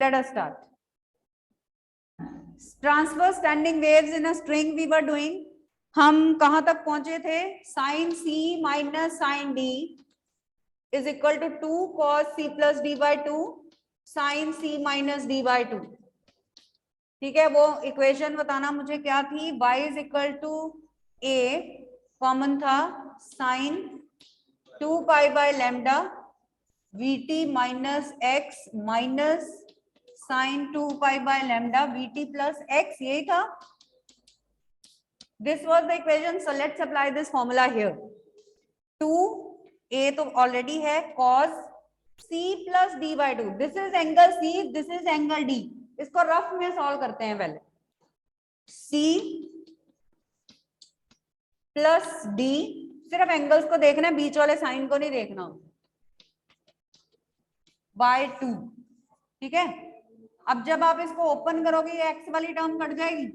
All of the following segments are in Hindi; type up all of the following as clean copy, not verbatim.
Let us start. Transverse standing waves in a string we were doing. हम कहां तक पहुंचे थे? Sine c minus sine d is equal to 2 cos c plus d by 2 sine c minus d by 2. ठीक है, वो इक्वेशन बताना मुझे क्या थी. y is equal to a, common था, sine 2 pi by lambda vt minus x minus sine 2 pi by lambda vt plus x, यही था. This was the equation, so let's apply this formula here. 2a तो already है, cos c plus d by 2. This is angle c, this is angle d. इसको रफ में सॉल्व करते हैं पहले. c plus d, सिर्फ एंगल्स को देखना है, बीच वाले साइन को नहीं देखना. by 2. ठीक है, अब जब आप इसको ओपन करोगे ये x वाली टर्म कट जाएगी.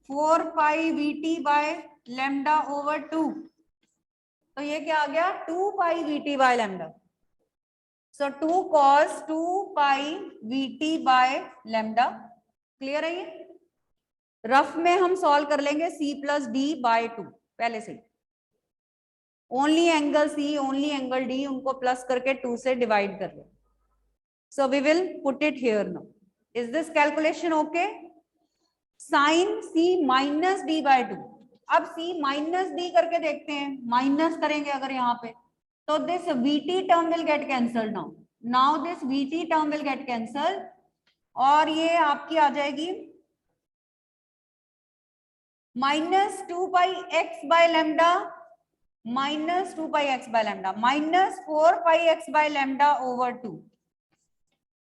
4 पाई vt बाय लैम्डा ओवर 2, तो ये क्या आ गया? 2 pi vt by lambda. So 2 cos 2 pi vt by lambda. Clear है ये? रफ में हम सॉल्व कर लेंगे c प्लस डी बाय 2 पहले से. Only angle c, only angle d, उनको प्लस करके 2 से डिवाइड कर ले. So we will put it here now. Is this calculation okay? Sine c minus d by 2. अब c माइनस डी करके देखते हैं. माइनस करेंगे अगर यहाँ पे, तो this vt term will get cancelled. Now this vt term will get cancelled, और ये आपकी आ जाएगी minus 2 pi x by lambda minus 2 pi x by lambda minus 4 pi x by lambda over 2.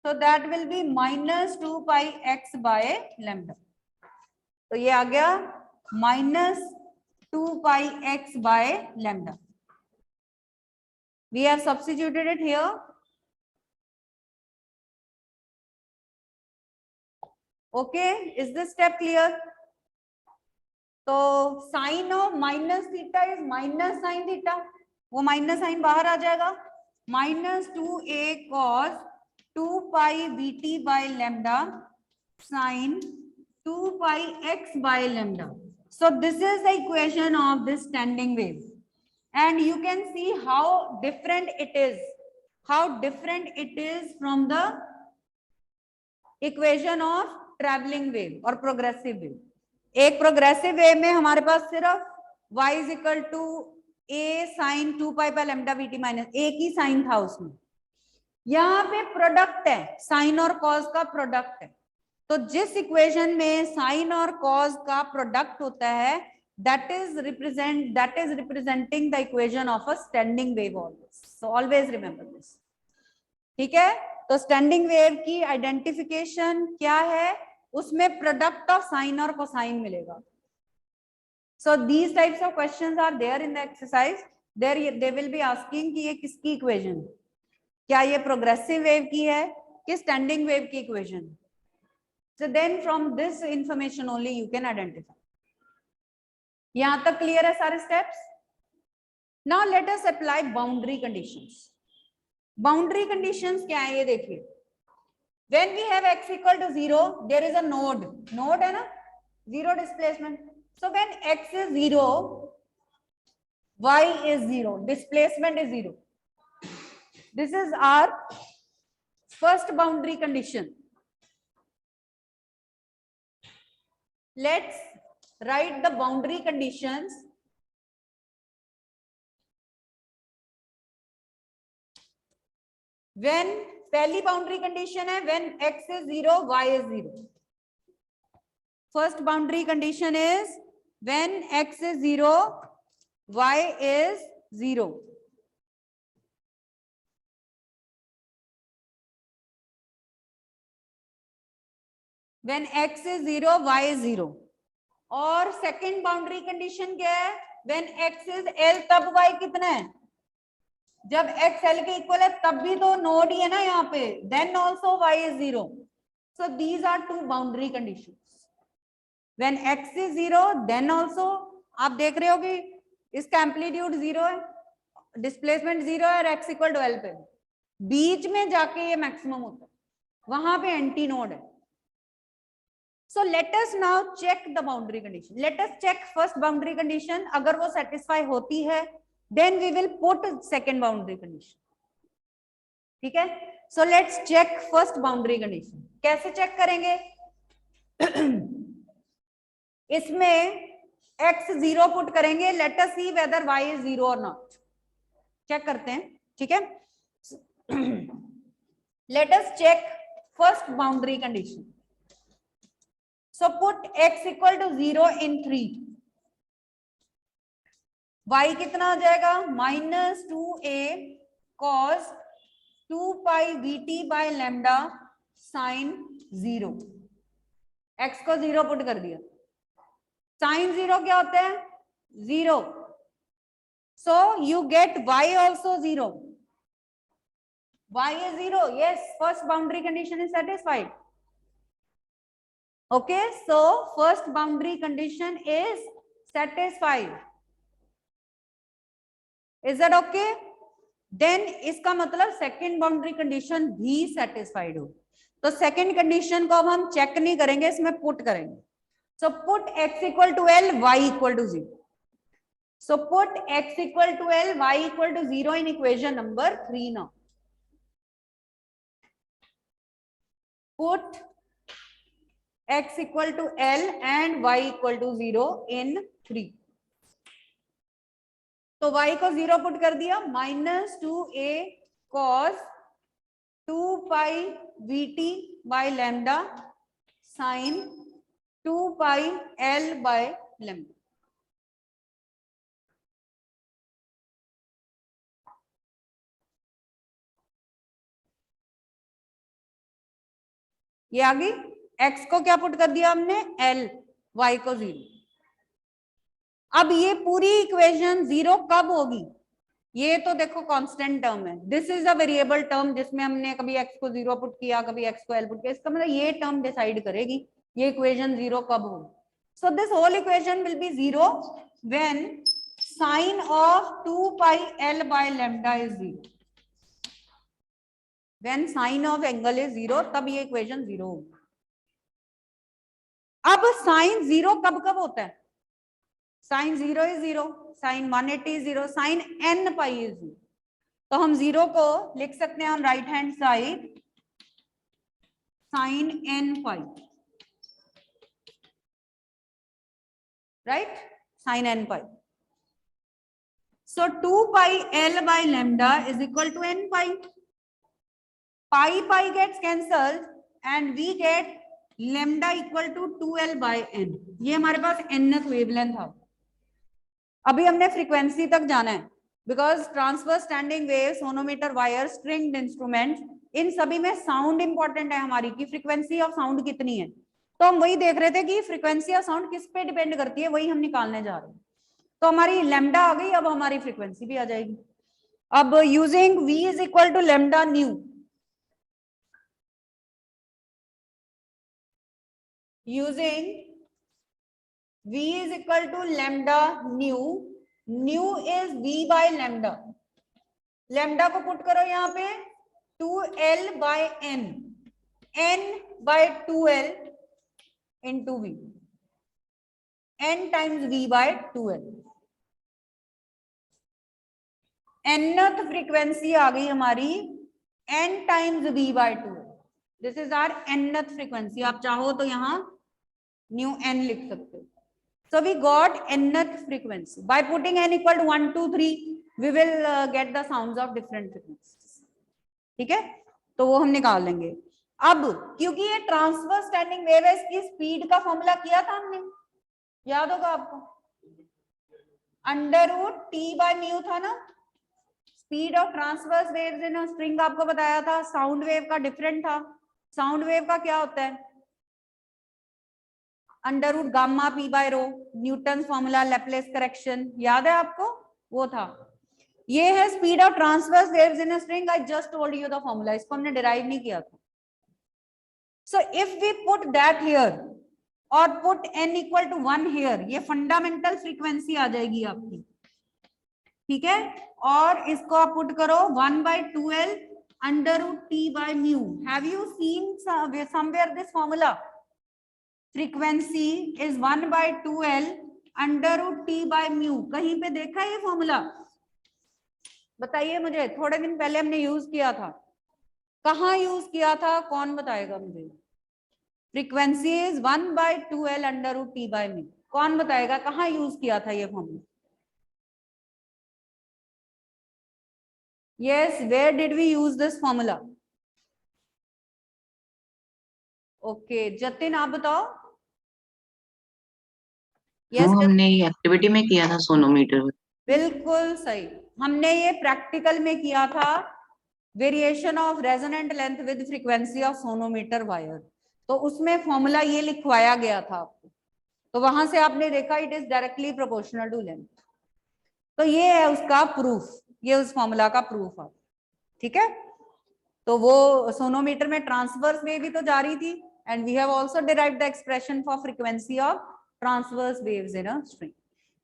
so that will be minus 2 pi x by lambda. तो ये आ गया minus 2 pi x by lambda. We have substituted it here. Okay, is this step clear? तो sine of minus theta is minus sine theta, वो माइनस साइन बाहर आ जाएगा. Minus 2a cos 2 pi vt by lambda sine 2 pi x by lambda. So this is the equation of this standing wave, and you can see how different it is from the equation of traveling wave or progressive wave. एक प्रोग्रेसिव वेव में हमारे पास सिर्फ y is equal to a sin 2 pi by lambda vt minus, एक ही साइन था उसमें. यहाँ पे प्रोडक्ट है, साइन और कॉस का प्रोडक्ट है. तो जिस इक्वेशन में साइन और कॉस का प्रोडक्ट होता है, that is representing the equation of a standing wave always. So always remember this. ठीक है, तो स्टैंडिंग वेव की आइडेंटिफिकेशन क्या है? उसमें प्रोडक्ट ऑफ साइन और कोसाइन मिलेगा. So these types of questions are there in the exercise. There they will be asking कि ये किसकी इक्वेशन है, क्या ये प्रोग्रेसिव वेव की है कि स्टैंडिंग वेव की equation. So then from this information only you can identify. यहां तक क्लियर है सारे steps? Now let us apply boundary conditions. Boundary conditions क्या है ये देखिए. When we have x equal to 0, there is a node है ना, zero displacement. So when x is 0, y is 0, displacement is 0. This is our first boundary condition. Let's write the boundary conditions. When पहली बाउंड्री कंडीशन है when x is 0, y is 0. First boundary condition is when x is 0, y is 0. When x is 0, y is 0. और सेकेंड बाउंड्री कंडीशन क्या है? When x is L, तब y कितना है? जब x L के इक्वल है तब भी तो नोड ही है ना यहाँ पे. Then also y is 0. So these are two boundary conditions. When x is 0, then also आप देख रहे हो कि इसका एम्पलीट्यूड 0 है, डिस्प्लेसमेंट 0 है और x इक्वल टू L पे. बीच में जाके ये मैक्सिमम होता है. वहां पे एंटी नोड है. So let us now check the boundary condition. Let us check first boundary condition. अगर वो satisfy होती है, then we will put second boundary condition. ठीक है? So let's check first boundary condition. कैसे check करेंगे? इसमें x 0 पुट करेंगे. Let us see whether y is 0 or not. Check करते हैं. ठीक है? Let us check first boundary condition. So put x equal to 0 in 3. y कितना आ जाएगा? -2a cos 2 pi vt by lambda sin 0. x को 0 पुट कर दिया. sin 0 क्या होता है? 0. So you get y also 0. Y is 0. Yes, first boundary condition is satisfied. Okay, so first boundary condition is satisfied. Is that okay? Then इसका मतलब second boundary condition भी satisfied हो. तो second condition को अब हम check नहीं करेंगे, इसमें put करेंगे. So put x equal to L, y equal to 0. So put x equal to L, y equal to 0 in equation number 3 now. Put x equal to L and y equal to 0 in 3. तो y को 0 पुट कर दिया. -2a cos 2 pi vt by lambda sin 2 pi L by lambda. ये आ गई. x को क्या पुट कर दिया हमने? L, y को 0. अब ये पूरी इक्वेशन 0 कब होगी? ये तो देखो कांस्टेंट टर्म है. This is a variable term जिसमें हमने कभी x को 0 पुट किया, कभी x को L पुट किया. इसका मतलब ये टर्म डिसाइड करेगी ये इक्वेशन 0 कब होगी. So this whole equation will be 0 when sine of 2 pi L by lambda is 0. When sin of angle is 0, तब ये इक्वेशन 0 होगी. अब sin 0 कब कब होता है? sin 0 is 0, sin 180 is 0, sin n pi is 0. तो हम 0 को लिख सकते हैं on right hand side sin n pi, right? sin n pi. So 2 pi L by lambda is equal to n pi. Pi gets cancelled and we get lambda equal to 2L by n. ये हमारे पास nth वेवलेंथ था. अभी हमने फ्रीक्वेंसी तक जाना है because transverse standing wave, sonometer, wire, stringed instrument, इन सभी में साउंड इंपॉर्टेंट है हमारी की फ्रीक्वेंसी ऑफ साउंड कितनी है. तो हम वही देख रहे थे कि फ्रीक्वेंसी ऑफ साउंड किस पे डिपेंड करती है, वही हम निकालने जा रहे हैं. तो हमारी लैम्डा आ गई, अब हमारी फ्रीक्वेंसी भी आ जाएगी. अब using v is equal to lambda nu, using v is equal to lambda nu, nu is v by lambda. lambda को पुट करो यहाँ पे 2L by n, n by 2L into v, n times v by 2L. nth frequency आ गई हमारी n times v by 2L. This is our nth frequency. आप चाहो तो यहाँ न्यू n लिख सकते हो. So we got nth frequency. By putting n equal to 1 2 3 we will get the sounds of different frequencies. ठीक है, तो वो हम निकाल लेंगे. अब क्योंकि ये ट्रांसवर्स स्टैंडिंग वेव है, इसकी स्पीड का फॉर्मूला किया था हमने, याद होगा आपको, √T/μ था ना. Speed of transverse waves in a string आपको बताया था. साउंड वेव का डिफरेंट था. साउंड वेव का क्या होता है? √γ/p/ρ, Newton formula, Laplace correction, याद है आपको? वो था. ये है speed of transverse waves in a string. I just told you the formula. इसको हमने डिराइव नहीं किया था. So if we put that here और put n equal to 1 here, ये फंडामेंटल फ्रीक्वेंसी आ जाएगी आपकी. ठीक है, और इसको आप पुट करो 1/2L √T/mu. Have you seen somewhere this formula? Frequency is 1/2L √T/mu. कहीं पे देखा ये फॉर्मूला? बताइए मुझे, थोड़े दिन पहले हमने यूज किया था, कहाँ यूज किया था, कौन बताएगा मुझे? Frequency is 1/2L √T/mu. कौन बताएगा कहाँ यूज किया था ये formula? Yes, where did we use this formula? Okay, Jatin आप बताओ. Yes, हमने ये एक्टिविटी में किया था सोनोमीटर. बिल्कुल सही, हमने ये प्रैक्टिकल में किया था, variation of resonant length with frequency of sonometer wire. तो उसमें फॉर्मूला ये लिखवाया गया था आपको, तो वहां से आपने देखा it is directly proportional to length. तो ये है उसका प्रूफ, ये उस फॉर्मूला का प्रूफ है. ठीक है, तो वो सोनोमीटर में ट्रांसवर्स वेव भी तो जा रही थी, and we have also derived the expression for frequency of transverse waves in a string.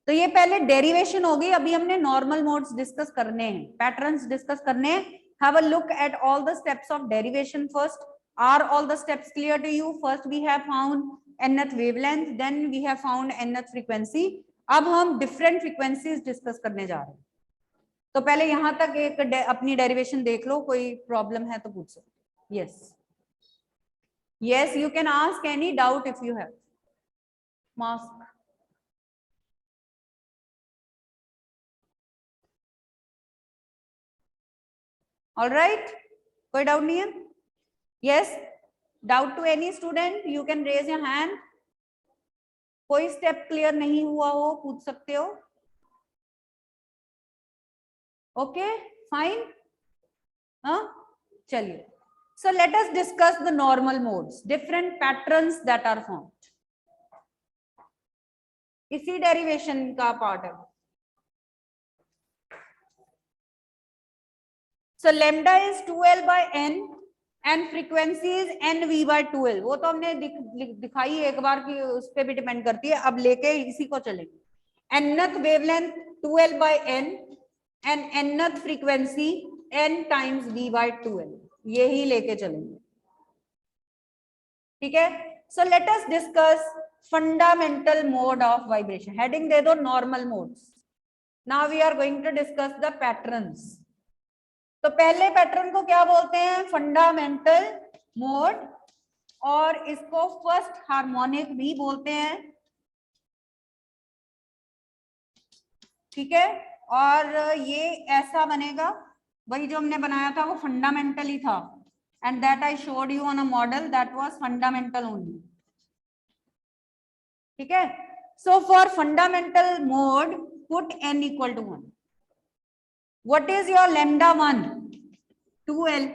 तो ये पहले डेरिवेशन होगी, अभी हमने नॉर्मल मोड्स डिस्कस करने हैं, पैटर्न्स डिस्कस करने हैं. Have a look at all the steps of derivation first. Are all the steps clear to you? First we have found nth wavelength, then we have found nth frequency. अब हम डिफरेंट फ्रीक्वेंसीज डिस्कस करने जा रहे हैं. तो पहले यहां तक एक अपनी डेरिवेशन देख लो, कोई प्रॉब्लम है तो पूछ सकते. Yes yes, you can ask any doubt if you have. Mask. All right, कोई डाउट नहीं है? Yes, doubt to any student, you can raise your hand. कोई स्टेप क्लियर नहीं हुआ हो पूछ सकते हो. Okay fine. हाँ चलिए, so let us discuss the normal modes, different patterns that are formed. इसी डेरिवेशन का पार्ट है. So lambda is 2L/n and frequency is nV/2L. वो तो हमने दिखाई एक बार की, उस पर भी डिपेंड करती है. अब लेके इसी को चलेंगे. nth wavelength 2L/n and nth frequency n times V/2L. यही लेके चलेंगे. ठीक है, so let us discuss fundamental mode of vibration. Heading दे दो normal modes. Now we are going to discuss the patterns. तो पहले पैटर्न को क्या बोलते हैं? फंडामेंटल मोड, और इसको फर्स्ट हार्मोनिक भी बोलते हैं. ठीक है, और ये ऐसा बनेगा, वही जो हमने बनाया था वो फंडामेंटल ही था, and that I showed you on a model that was fundamental only. ठीक है, so for fundamental mode put n equal to 1. What is your lambda 1? 2L.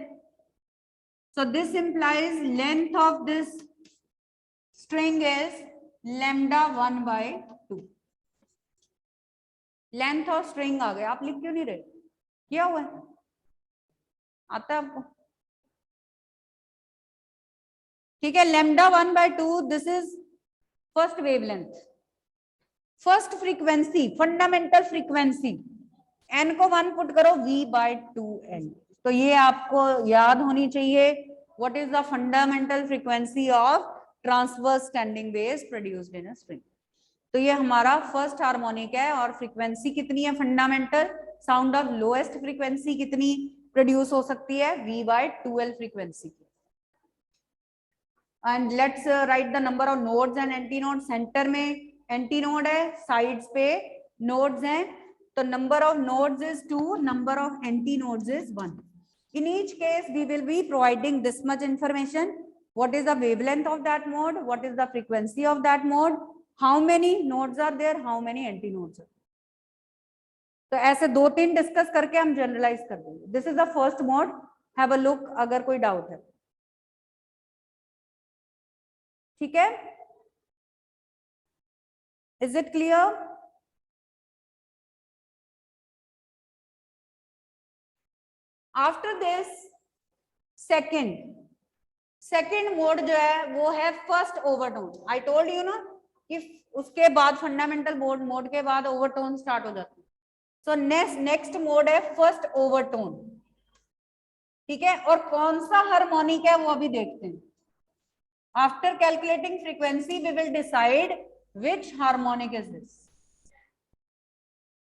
So this implies length of this string is lambda 1/2. Length of string आ गया. आप लिख क्यों नहीं रहे? क्या हुआ है? आता है आपको? ठीक है, lambda 1/2, this is first wavelength, first frequency, fundamental frequency. n को 1 पुट करो, V/2L. तो ये आपको याद होनी चाहिए. What is the fundamental frequency of transverse standing waves produced in a string? तो ये हमारा फर्स्ट हार्मोनिक है, और फ्रीक्वेंसी कितनी है fundamental? Sound of lowest frequency कितनी प्रोड्यूस हो सकती है? V/2L frequency. And let's write the number of nodes and antinode. Centre में एंटी नोड है, साइड्स पे नोड्स हैं, तो number of nodes is 2, number of anti nodes is 1. In each case we will be providing this much information. What is the wavelength of that mode, what is the frequency of that mode, how many nodes are there, how many anti nodes are. तो ऐसे 2-3 डिस्कस करके हम जनरलाइज कर देंगे. This is the first mode. Have a look अगर कोई डाउट है. ठीक है, is it clear? After this second mode जो है वो है first overtone. I told you ना कि उसके बाद फंडामेंटल मोड के बाद ओवरटोन स्टार्ट हो जाती है. सो नेक्स्ट मोड है फर्स्ट ओवरटोन. ठीक है, और कौन सा हार्मोनिक है वो अभी देखते हैं। After calculating frequency we will decide which harmonic is this.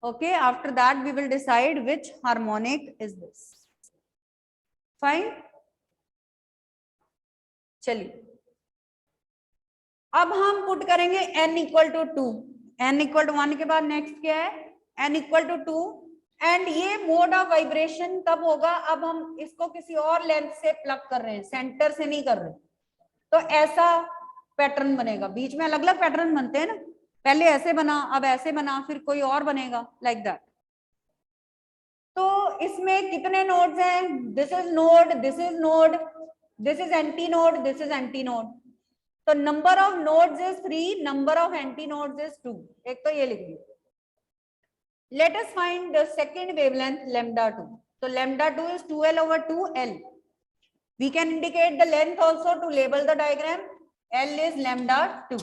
Okay, after that we will decide which harmonic is this. Fine. चलिए अब हम पुट करेंगे n equal to 2, n equal to 1 के बाद नेक्स्ट क्या है n इक्वल टू 2, एंड ये मोड ऑफ वाइब्रेशन कब होगा, अब हम इसको किसी और लेंथ से प्लग कर रहे हैं, सेंटर से नहीं कर रहे, तो ऐसा पैटर्न बनेगा। बीच में अलग अलग पैटर्न बनते हैं ना, पहले ऐसे बना, अब ऐसे बना, फिर कोई और बनेगा, लाइक दैट। तो इसमें कितने नोड्स हैं, this is node, this is node, this is anti node, this is anti node. तो number of nodes is 3, number of anti nodes is 2। एक तो ये लिख दिया। Let us find the second wavelength lambda 2। तो lambda 2 is 2l over 2l. We can indicate the length also to label the diagram. L is lambda 2.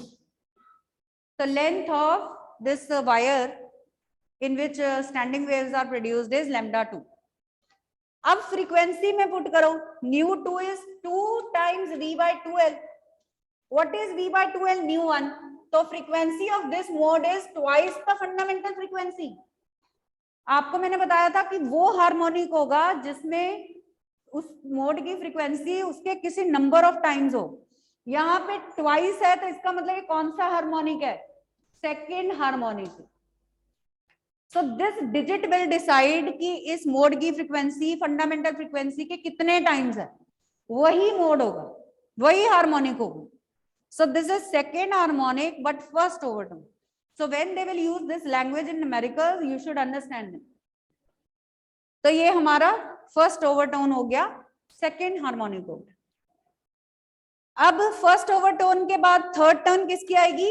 The length of this wire in which standing waves are produced is lambda 2. अब फ्रीक्वेंसी में पुट करो, nu 2 is 2 times v by 2l. What is v by 2l? nu 1. तो frequency of this mode is twice the fundamental frequency. आपको मैंने बताया था कि वो हार्मोनिक होगा जिसमें उस मोड की फ्रीक्वेंसी उसके किसी नंबर ऑफ टाइम्स हो। यहाँ पे ट्वाइस है तो इसका मतलब कौन सा हार्मोनिक है, second harmonic. So this digit will decide कि इस मोड की फ्रीक्वेंसी फंडामेंटल फ्रीक्वेंसी के कितने टाइम्स है, वही मोड होगा, वही हार्मोनिक होगा। So this is second harmonic but first overtone. So when they will use this language in numericals, you should understand it. तो ये हमारा फर्स्ट ओवरटोन हो गया, सेकेंड हार्मोनिक हो गया। अब फर्स्ट ओवरटोन के बाद थर्ड टर्न किसकी आएगी,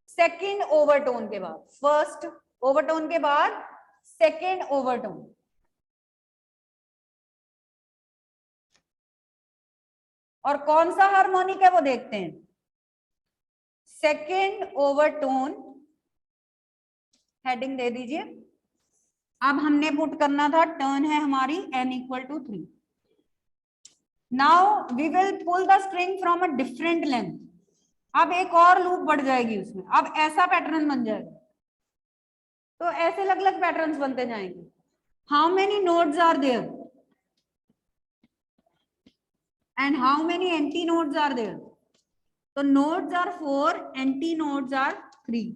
सेकेंड ओवरटोन के बाद, फर्स्ट ओवरटोन के बाद सेकेंड ओवरटोन। और कौन सा हार्मोनिक है वो देखते हैं, सेकेंड ओवरटोन। हेडिंग दे दीजिए। अब हमने पुट करना था, टर्न है हमारी n equal to 3। Now we will pull the string from a different length. अब एक और लूप बढ़ जाएगी उसमें, अब ऐसा पैटर्न बन जाएगा। तो ऐसे अलग अलग पैटर्न्स बनते जाएंगे। How many nodes are there and how many anti nodes are there. तो nodes are 4, anti nodes are 3।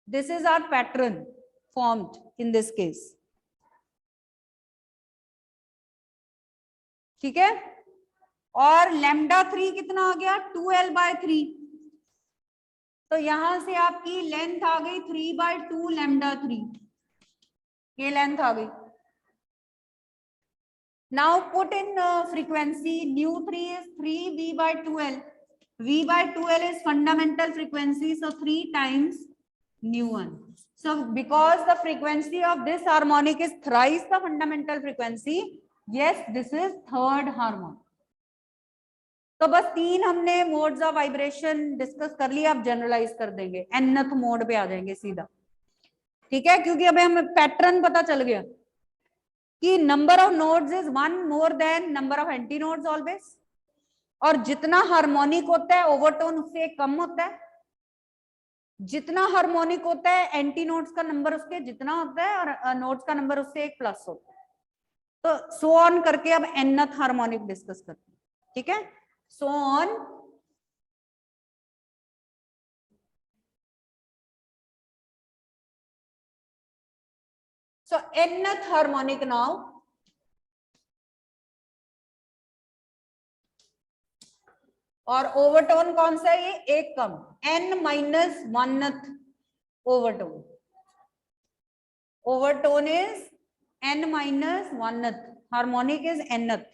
This is our pattern formed in this case. ठीक है, और lambda 3 कितना आ गया, 2l by 3। तो यहां से आपकी लेंथ आ गई 3 by 2 lambda 3, ये लेंथ आ गई। Now put in frequency, nu 3 is 3v by 2l. v by 2l is fundamental frequency, so 3 times nu 1. So because the frequency of this harmonic is thrice the fundamental frequency, yes, this is third harmonic. तो बस 3 हमने मोड्स ऑफ वाइब्रेशन डिस्कस कर लिया, अब जनरलाइज कर देंगे, nth मोड पे आ जाएंगे सीधा। ठीक है, क्योंकि अभी हमें पैटर्न पता चल गया कि number of nodes is 1 more than number of anti nodes always, और जितना हार्मोनिक होता है ओवरटोन उससे कम होता है। जितना हार्मोनिक होता है एंटी नोड्स का नंबर उसके जितना होता है, और नोड्स का नंबर उससे 1 प्लस होता है। तो सो ऑन करके अब nth हार्मोनिक डिस्कस करते हैं। ठीक है, so on. So nth harmonic now. और ओवरटोन कौन सा है, ये एक कम, n minus 1th overtone. Overtone is n minus 1th, harmonic is nth।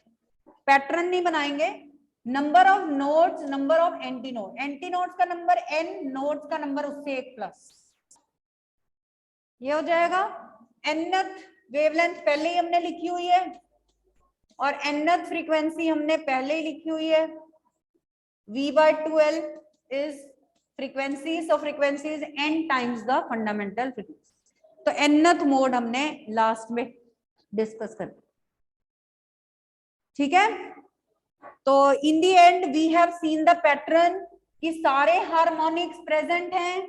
Pattern नहीं बनाएंगे, number of nodes, number of anti node, anti nodes का नंबर n, नोड्स का नंबर उससे 1 प्लस, ये हो जाएगा। nth वेवलेंथ पहले ही हमने लिखी हुई है, और nth फ्रीक्वेंसी हमने पहले ही लिखी हुई है। v by 2l is frequency, so frequency is n times the fundamental frequency। तो nth मोड हमने लास्ट में डिस्कस करते हैं, ठीक है। तो in the end we have seen the pattern कि सारे हार्मोनिक्स प्रेजेंट हैं,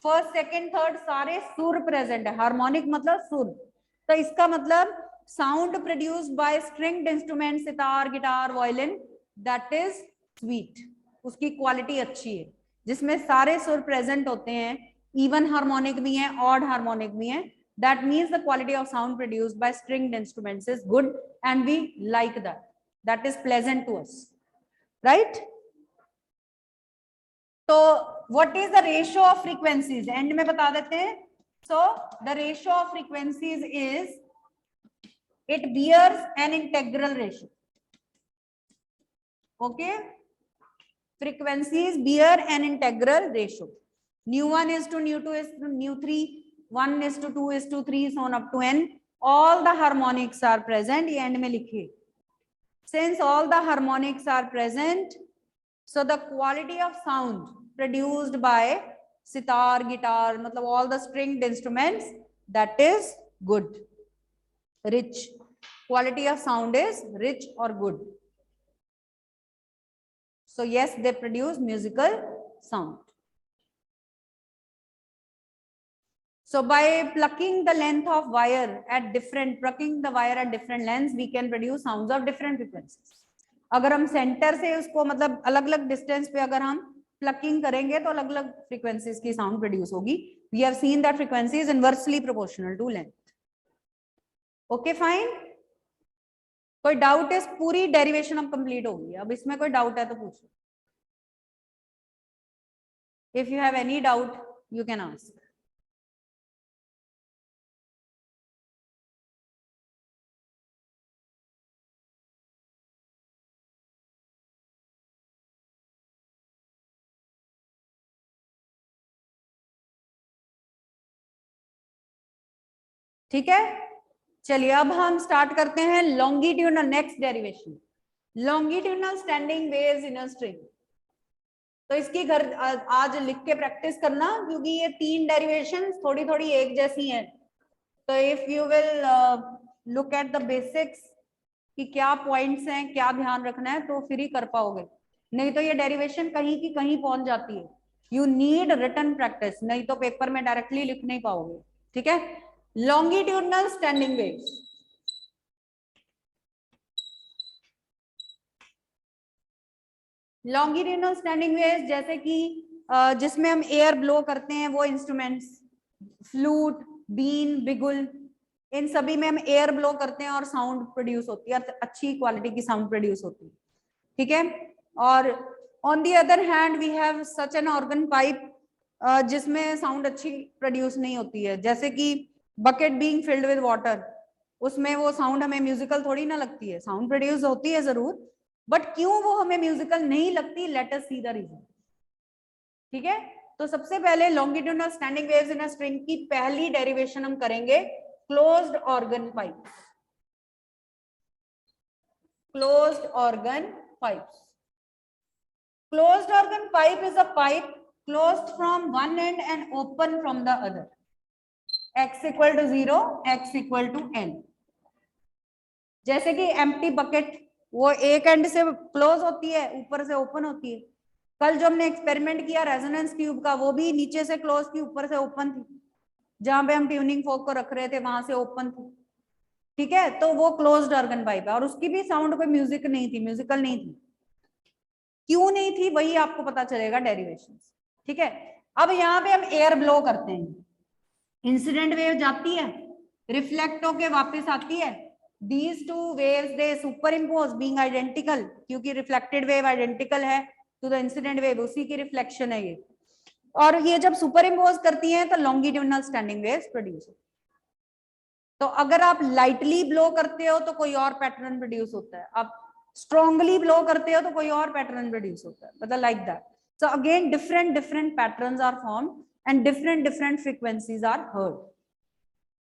फर्स्ट सेकंड थर्ड सारे सुर प्रेजेंट है, हार्मोनिक मतलब सुर। तो इसका मतलब sound produced by stringed instrument, sitar, guitar, violin, that is sweet, उसकी क्वालिटी अच्छी है, जिसमें सारे सुर प्रेजेंट होते हैं, इवन हार्मोनिक भी है, ऑड हार्मोनिक भी है। That means the quality of sound produced by stringed instruments is good and we like that. That is pleasant to us, right? So what is the ratio of frequencies? End में बता देते हैं. So the ratio of frequencies is, it bears an integral ratio. Okay? Frequencies bear an integral ratio. Nu1 is to nu2 is to nu3. 1 is to 2 is to 3, so on up to n. All the harmonics are present. ये end में लिखिए. Since all the harmonics are present, so the quality of sound produced by sitar, guitar, मतलब all the stringed instruments, that is good, rich. Quality of sound is rich or good. So yes, they produce musical sound. So by plucking the length of wire at different, plucking the wire at different lengths, we can produce sounds of different frequencies. अगर हम सेंटर से उसको मतलब अलग अलग डिस्टेंस पे अगर हम प्लकिंग करेंगे तो अलग अलग फ्रीक्वेंसीज की साउंड प्रोड्यूस होगी. We have seen that frequency is inversely proportional to length. Okay fine. कोई डाउट है? पूरी डेरिवेशन अब कंप्लीट होगी. अब इसमें कोई डाउट है तो पूछो. If you have any doubt you can ask. ठीक है, चलिए अब हम स्टार्ट करते हैं longitudinal. Next derivation, longitudinal standing waves in a string. तो इसकी घर आज लिख के प्रैक्टिस करना, क्योंकि ये तीन डेरिवेशन थोड़ी थोड़ी एक जैसी हैं. तो if you will look at the basics कि क्या पॉइंट्स हैं, क्या ध्यान रखना है, तो फिर ही कर पाओगे. नहीं तो ये डेरिवेशन कहीं की कहीं पहुंच जाती है. यू नीड रिटन प्रैक्टिस, नहीं तो पेपर में डायरेक्टली लिख नहीं पाओगे. ठीक है. Longitudinal standing waves. Longitudinal standing waves जैसे कि जिसमें हम एयर ब्लो करते हैं, वो इंस्ट्रूमेंट्स, फ्लूट, बीन, बिगुल, इन सभी में हम एयर ब्लो करते हैं और साउंड प्रोड्यूस होती है, अच्छी क्वालिटी की साउंड प्रोड्यूस होती है. ठीक है. और on the other hand we have such an organ pipe जिसमें साउंड अच्छी प्रोड्यूस नहीं होती है, जैसे कि bucket being filled with water. उसमें वो साउंड हमें म्यूजिकल थोड़ी ना लगती है, साउंड प्रोड्यूस होती है जरूर, बट क्यों वो हमें म्यूजिकल नहीं लगती, let us see the reason. ठीक है. तो सबसे पहले longitudinal standing waves in a string की पहली डेरिवेशन हम करेंगे closed organ pipe. Closed organ pipes. Closed organ pipe is a pipe closed from one end and open from the other. X equal to 0, X equal to N. जैसे कि empty bucket, वो एक एंड से क्लोज होती है, ऊपर से ओपन होती है. कल जो हमने एक्सपेरिमेंट किया रेजोनेंस ट्यूब का, वो भी नीचे से क्लोज थी, ऊपर से ओपन थी. जहां पे हम ट्यूनिंग फोक को रख रहे थे वहां से ओपन थी. ठीक है. तो वो क्लोज्ड ऑर्गन पाइप है और उसकी भी साउंड कोई म्यूजिक नहीं थी, म्यूजिकल नहीं थी. क्यों नहीं थी वही आपको पता चलेगा डेरिवेशन. ठीक है. अब यहाँ पे हम एयर ब्लो करते हैं, इंसिडेंट वेव जाती है, रिफ्लेक्ट होके वापस आती है. These two waves they super impose being identical, क्योंकि रिफ्लेक्टेड वेव आइडेंटिकल है टू द इंसिडेंट वेव, उसी की रिफ्लेक्शन है ये. और ये जब सुपर इम्पोज करती हैं तो लॉन्गिट्यूडनल स्टैंडिंग वेव्स प्रोड्यूस होती है. तो अगर आप लाइटली ब्लो करते हो तो कोई और पैटर्न प्रोड्यूस होता है, आप स्ट्रॉन्गली ब्लो करते हो तो कोई और पैटर्न प्रोड्यूस होता है, मतलब like that. So again different different patterns are formed and different different frequencies are heard.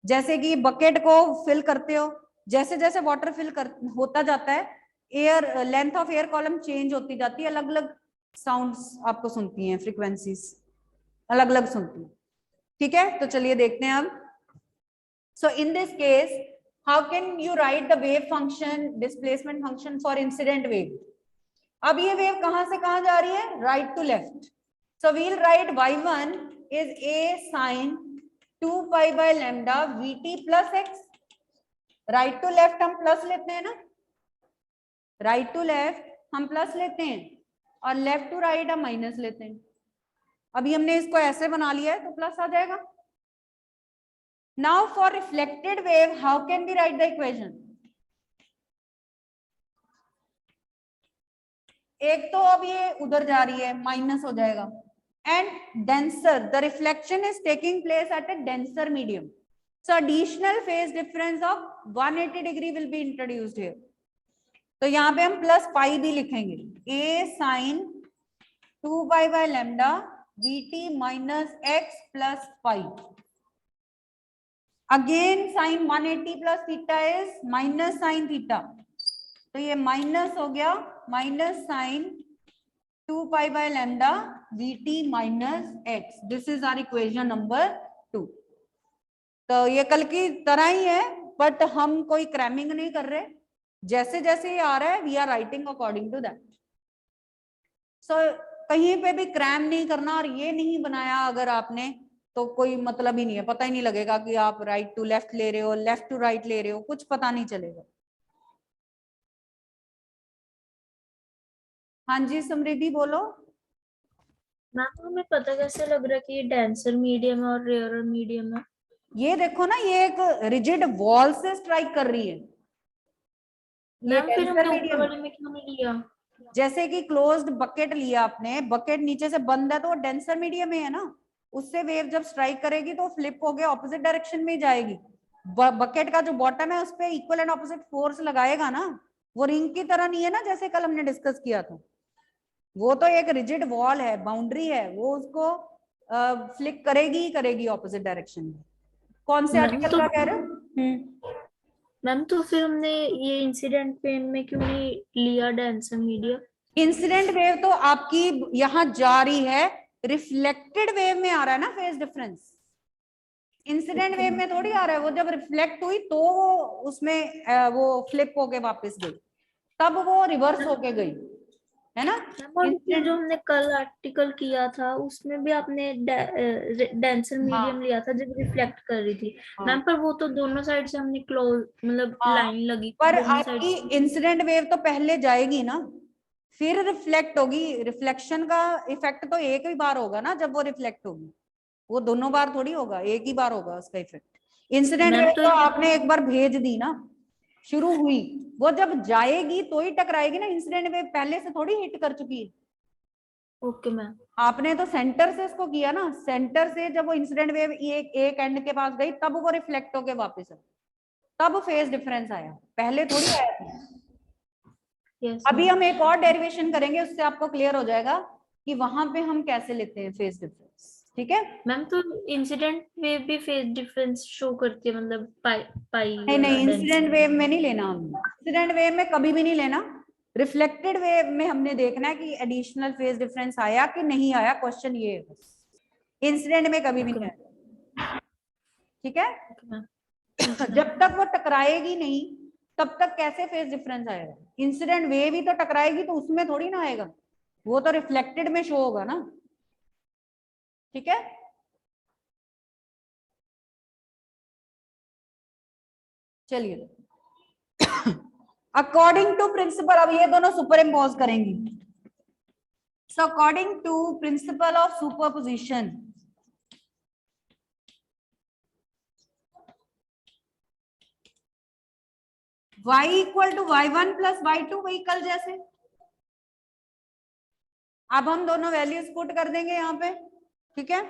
जैसे कि बकेट को फिल करते हो, जैसे जैसे वाटर फिल होता जाता है, air length of air column change होती जाती है, अलग अलग साउंड्स आपको सुनती हैं, फ्रीक्वेंसीज अलग अलग सुनती है. ठीक है. तो चलिए देखते हैं अब. So in this case how can you write the wave function, displacement function for incident wave? अब ये वेव कहां से कहां जा रही है? Right to left. So we'll write y1 is a sin 2 pi by lambda vt plus x. Right to left हम प्लस लेते हैं ना, राइट टू लेफ्ट हम प्लस लेते हैं और लेफ्ट टू राइट हम माइनस लेते हैं. अभी हमने इसको ऐसे बना लिया है तो प्लस आ जाएगा. Now for reflected wave how can we write the equation? एक तो अब ये उधर जा रही है, माइनस हो जाएगा. And denser, the reflection is taking place at A denser medium. So additional phase difference of 180 degree will be introduced here. तो यहाँ पे हम प्लस पाई भी लिखेंगे, a sin 2 pi by lambda vt minus x plus pi. Again sin 180 plus theta is minus sin theta. तो ये माइनस हो गया, minus sin 2 pi by lambda vt minus x. This is our equation number 2. तो ये कल की तरह ही है, बट हम कोई क्रैमिंग नहीं कर रहे. जैसे जैसे ये आ रहा है we are writing according to that. So कहीं पे भी क्रैम नहीं करना. और ये नहीं बनाया अगर आपने तो कोई मतलब ही नहीं है, पता ही नहीं लगेगा कि आप राइट टू लेफ्ट ले रहे हो, लेफ्ट टू राइट ले रहे हो, कुछ पता नहीं चलेगा. हाँ जी समृद्धि बोलो. मैम हमें पता कैसे लग रहा है कि ये डेंसर मीडियम है और रेयरर मीडियम है? ये देखो ना, ये एक रिजिड वॉल से स्ट्राइक कर रही है. मैम फिर हमने ऊपर वाले में क्यों नहीं लिया? जैसे कि क्लोज्ड बकेट लिया आपने, बकेट नीचे से बंद है तो वो डेंसर मीडियम में है ना, उससे वेव जब स्ट्राइक करेगी तो फ्लिप होके ऑपोजिट डायरेक्शन में जाएगी. बकेट का जो बॉटम है उस पे इक्वल एंड ऑपोजिट फोर्स लगाएगा ना. वो रिंग की तरह नहीं है ना, जैसे कल हमने डिस्कस किया था. वो तो एक रिजिड वॉल है, बाउंड्री है, वो उसको फ्लिप करेगी ही करेगी ऑपोजिट डायरेक्शन में. कौन से आर्टिकल का कह रहे हो? मैम तो फिर हमने ये इंसिडेंट वेव में क्यों नहीं लिया डेंसर मीडियम? इंसिडेंट वेव तो आपकी यहाँ जा रही है, रिफ्लेक्टेड वेव में आ रहा है ना फेज डिफरेंस. इंसिडेंट वेव में थोड़ी आ रहा है. वो जब रिफ्लेक्ट हुई तो वो उसमें वो फ्लिप होके वापस गई, तब वो रिवर्स होके गई है ना. ये जो हमने कल आर्टिकल किया था उसमें भी आपने डेंसर मीडियम लिया था जब रिफ्लेक्ट कर रही थी मैम, पर वो तो दोनों साइड से हमने क्लोज मतलब लाइन लगी पर आपकी इंसिडेंट वेव तो पहले जाएगी ना, फिर रिफ्लेक्ट होगी. रिफ्लेक्शन का इफेक्ट तो एक ही बार होगा ना जब वो रिफ्लेक्ट होगी, वो दोनों बार थोड़ी होगा, एक ही बार होगा उसका इफेक्ट. इंसिडेंट वेव तो आपने एक बार भेज दी ना, शुरू हुई, वो जब जाएगी तो ही टकराएगी ना. इंसिडेंट वेव पहले से थोड़ी हिट कर चुकी है. Okay ma'am. आपने तो सेंटर से इसको किया ना, सेंटर से जब वो इंसिडेंट वेव एक एंड के पास गई तब वो रिफ्लेक्ट होके वापस आई, तब फेज डिफरेंस आया, पहले थोड़ी आया था. yes, अभी हम एक और डेरिवेशन करेंगे, उससे आपको क्लियर हो जाएगा कि वहां पे हम कैसे लेते हैं फेज डिफरेंस. ठीक है मैम तो इंसिडेंट वेव भी फेज डिफरेंस शो करती है, मतलब पाई नहीं, इंसिडेंट वेव में नहीं लेना. हम इंसिडेंट वेव में कभी भी नहीं लेना. रिफ्लेक्टेड वेव में हमने देखना है कि एडिशनल फेज डिफरेंस आया कि नहीं आया, क्वेश्चन ये है. इंसिडेंट में कभी भी नहीं आया. ठीक है जब तक वो टकराएगी नहीं तब तक कैसे फेज डिफरेंस आएगा. इंसिडेंट वेव ही तो टकराएगी तो उसमें थोड़ी ना आएगा, वो तो रिफ्लेक्टेड में शो होगा ना. ठीक है चलिए. अकॉर्डिंग टू प्रिंसिपल, अब ये दोनों सुपर इम्पोज करेंगी. So according to principle of superposition, y equal to y1 plus y2, वही कल जैसे. अब हम दोनों वैल्यूज पुट कर देंगे यहाँ पे. ठीक है